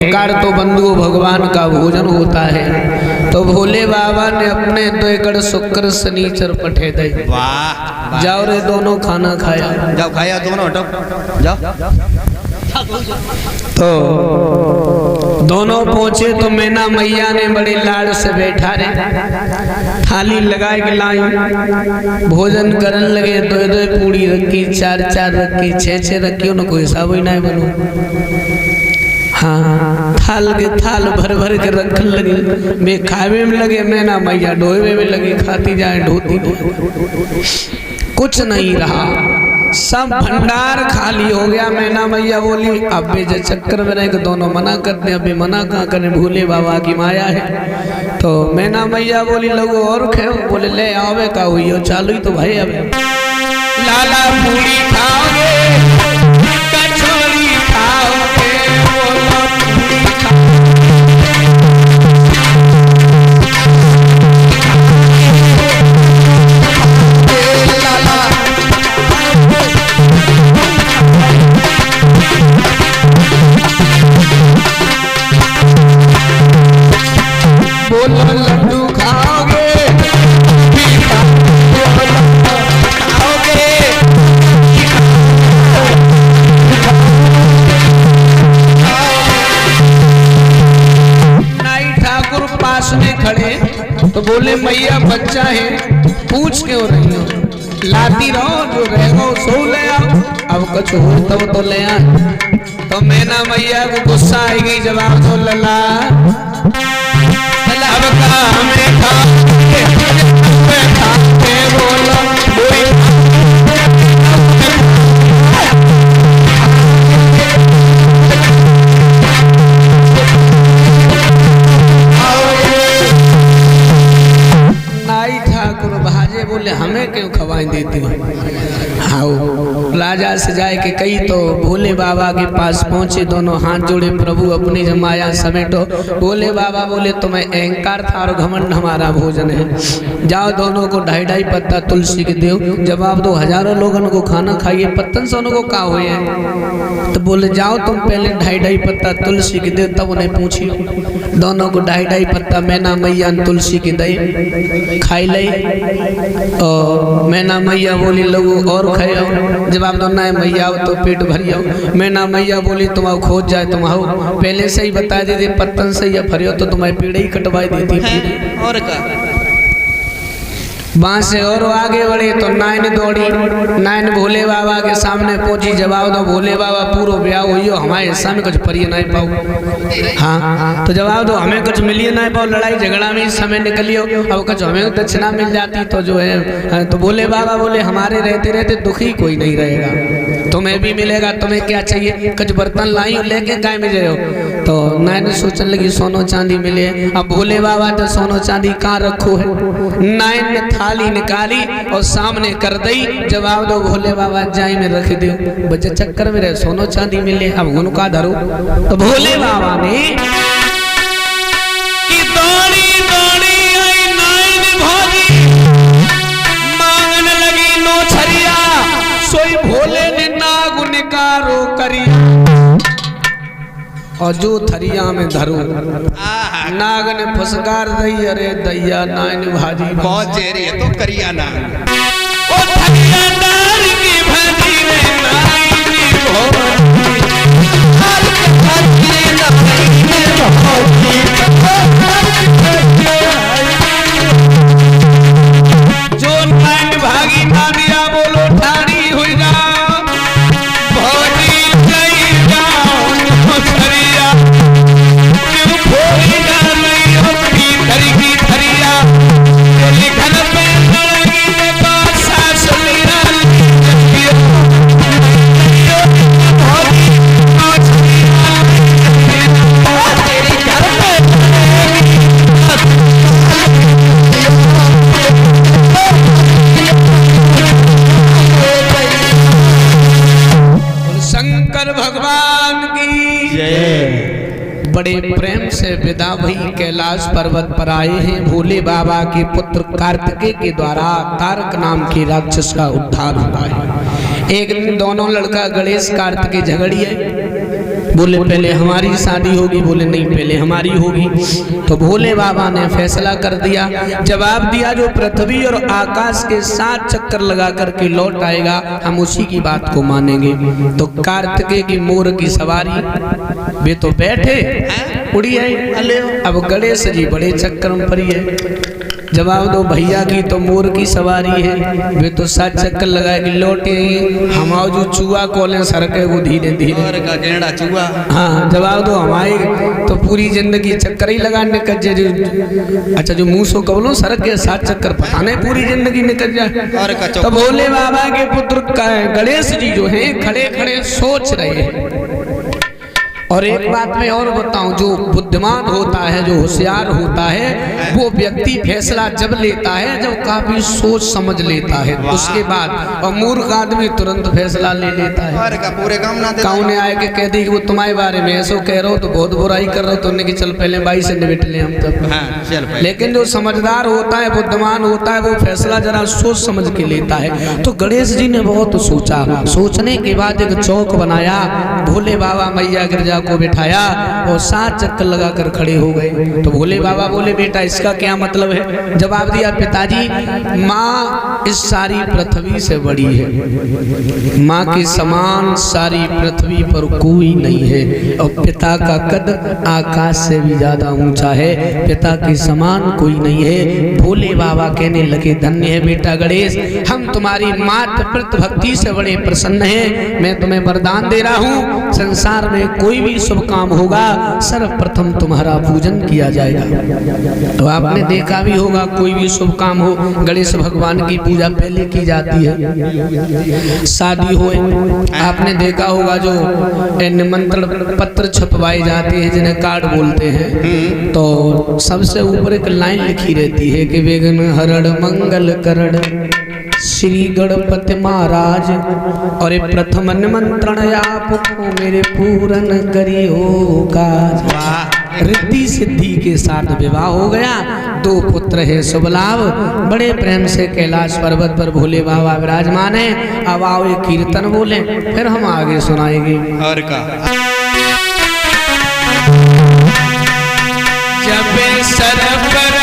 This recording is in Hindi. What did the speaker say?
कार तो बंधु भगवान का भोजन होता है। तो भोले बाबा ने अपने 2 एकड़ शुक्र शनिचर पठे दे। वाह जाओ रे दोनों खाना खाया। जाओ खाया दोनों, हटो जाओ। तो दोनों पहुंचे तो मैना मैया ने बड़े लाड़ से बैठा रे थाली लगाए के लाई भोजन करन लगे। 2 पूड़ी रखी, 4 रखी, 6 रखी, उनको हिसाब ही नहीं बनो। हाँ थाल के थाल भर भर के रखन लगे। मैं खावे में लगे, मैना मैया ढोवे में लगी, खाती जाए ढोती। कुछ नहीं रहा, सब भंडार खाली हो गया। मैना मैया बोली अब जो चक्कर में रहे दोनों मना करते, अभी मना कहाँ करें, भोले बाबा की माया है। तो मैना मैया बोली लोगो और खाओ। बोले ले आवे का हुई हो चालू ही तो भाई। अब लाला पूरी खाओगे, कचौड़ी खाओगे, लड्डू खाओगे, नाई ठाकुर पास में खड़े तो बोले मैया बच्चा है, पूछ क्यों रही हो, लाती रहो, जो रहेगा सो ले आओ। अब कुछ हो तब तो ले आ। तो मैना मैया को गुस्सा आएगी, जवाब दो लला अब का हमें खाते बोलो नाई ठाकुर भाजे बोले हमें क्यों खवाई देती हो। आओ राजा से जाए के कई तो भोले बाबा के पास पहुंचे, दोनों हाथ जोड़े, प्रभु अपनी जमाया समेटो। भोले बाबा बोले तुम्हें अहंकार था और घमंड हमारा भोजन है, जाओ दोनों को 2.5 पत्ता तुलसी के दो। जवाब दो हजारों लोगों को खाना खाइए, पत्तन से उनको का हुए हैं। तो बोले जाओ तुम पहले 2.5 पत्ता तुलसी के दे, तब उन्हें पूछिए। दोनों को 2.5 पत्ता मैना मैया तुलसी के दे खाई ले। और मैना मैया बोली लोगो और खाओ। जवाब दो ना मैया तो पेट भरियो। मैना मैया बोली तुम आओ खोज जाए, तुम आओ पहले से ही बता देते पत्तन से या भरियो तो तुम्हारी पीढ़ी ही कटवाई देती और का। वहां से और आगे बढ़े तो नाइन दौड़ी, नाइन भोले बाबा के सामने पहुंची। जवाब दो भोले बाबा पूरा ब्याह हुई हो, हमारे हिस्सा में कुछ परिये नहीं पाओ। हाँ तो जवाब दो हमें कुछ मिलिए नहीं पाओ, लड़ाई झगड़ा में इस समय निकलियो, अब कुछ हमें दक्षिणा मिल जाती तो जो है। तो भोले बाबा बोले हमारे रहते रहते दुखी कोई नहीं रहेगा, तुम्हें भी मिलेगा, तुम्हें क्या चाहिए, कुछ बर्तन लाई हो लेके काय में जाओ। तो नाइन सोचने लगी सोनो चांदी मिले। अब भोले बाबा तो सोनो चांदी कहाँ रखो है। नाइन ने थाली निकाली और सामने कर दी। जवाब दो भोले बाबा जाई में रख दो, बच्चे चक्कर में रहे सोनो चांदी मिले, अब उनका धरो। तो भोले बाबा ने कि दौड़ी दौड़ी आई नाइन भोली, मांगने लगी नो छरिया, सोई भोले ने नाग निकारो करिया। और जो थरिया में धरो नाग ने फसकार दई, अरे दैया नाइन भाजी बहुत जेरी है तो करिया ना। ओ थरिया डार की भाजी रे नाइन भोजी, हर भाजी नाइन भोजी, जो नाइन भागी ना दिया बोलो ठाड़ी हुई जाओ, भोजी जई जाओ थरिया क्यों भोली ना नहीं होती धरी की थरिया, लिखन पे लड़की के पास सास लिया भोली तेरी घर पे शंकर भगवान की जय। बड़े प्रेम से विदा भई कैलाश पर्वत पर आए हैं। भोले बाबा के पुत्र कार्तिकेय के द्वारा तारक नाम के राक्षस का उद्धार हुआ है। एक दिन दोनों लड़का गणेश कार्तिकेय झगड़िए बोले पहले हमारी शादी होगी, बोले नहीं पहले हमारी होगी। तो भोले बाबा ने फैसला कर दिया, जवाब दिया जो पृथ्वी और आकाश के 7 चक्कर लगा करके लौट आएगा हम उसी की बात को मानेंगे। तो कार्तिकेय की मोर की सवारी वे तो बैठे उड़ी आई, अब गणेश जी बड़े चक्कर में पड़ी है। जवाब दो भैया की तो मोर की सवारी है, वे तो 7 चक्कर लगा के लौटे हम जो चूहा कोले सरके वो धीरे धीरे और का गेड़ा चूहा। हाँ जवाब दो हमारे तो पूरी जिंदगी चक्कर ही लगाने निकल जाए। अच्छा जो मुंह सो कबलो सड़क के 7 चक्कर पता नहीं पूरी जिंदगी निकल जाए। और का तो भोले बाबा के पुत्र गणेश जी जो हैं खड़े खड़े सोच रहे हैं। और एक बात मैं और बताऊं, जो बुद्धिमान होता है, जो होशियार होता है, वो व्यक्ति फैसला जब लेता है जब काफी सोच समझ लेता है उसके बाद, और मूर्ख आदमी तुरंत फैसला ले लेता है। और का पूरे काम ना दे कौन आए के कह दी कि वो तुम्हारे बारे में ऐसा कह रहे हो तो बहुत बुराई कर रहे हो, तो कि चल पहले बाई से निपट ले हम तब। हाँ, चल पहले। लेकिन जो समझदार होता है, बुद्धिमान होता है, वो फैसला जरा सोच समझ के लेता है। तो गणेश जी ने बहुत सोचा, सोचने के बाद एक चौक बनाया, भोले बाबा मैया गिरजा को बिठाया और 7 चक्कर लगाकर खड़े हो गए। तो भोले बाबा बोले बेटा इसका क्या मतलब है? जवाब दिया पिताजी माँ इस सारी पृथ्वी से बड़ी है, माँ के समान सारी पृथ्वी पर कोई नहीं है, और पिता का कद आकाश से भी ज्यादा ऊंचा है, पिता के समान कोई नहीं है। भोले बाबा कहने लगे धन्य है बेटा गणेश, हम तुम्हारी मात प्रति भक्ति से बड़े प्रसन्न हैं। मैं तुम्हें वरदान दे रहा हूँ, संसार में कोई भी शुभ काम होगा सर्वप्रथम तुम्हारा पूजन किया जाएगा। तो आपने देखा भी होगा कोई भी शुभ काम हो गणेश भगवान की पूजा पहले की जाती है। शादी हो आपने देखा होगा जो निमंत्रण पत्र छपवाए जाते हैं जिन्हें कार्ड बोलते हैं, तो सबसे ऊपर एक लाइन लिखी रहती है कि विघ्न हरण मंगल करण श्री गणपति महाराज, और प्रथम निमंत्रण आपको मेरे पूरन करियो काज। रिद्धि सिद्धि के साथ विवाह हो गया, 2 पुत्र है शुभ लाभ। बड़े प्रेम से कैलाश पर्वत पर भोले बाबा विराजमान है। अब आओ एक कीर्तन बोले फिर हम आगे सुनाएंगे। और का जब सर पर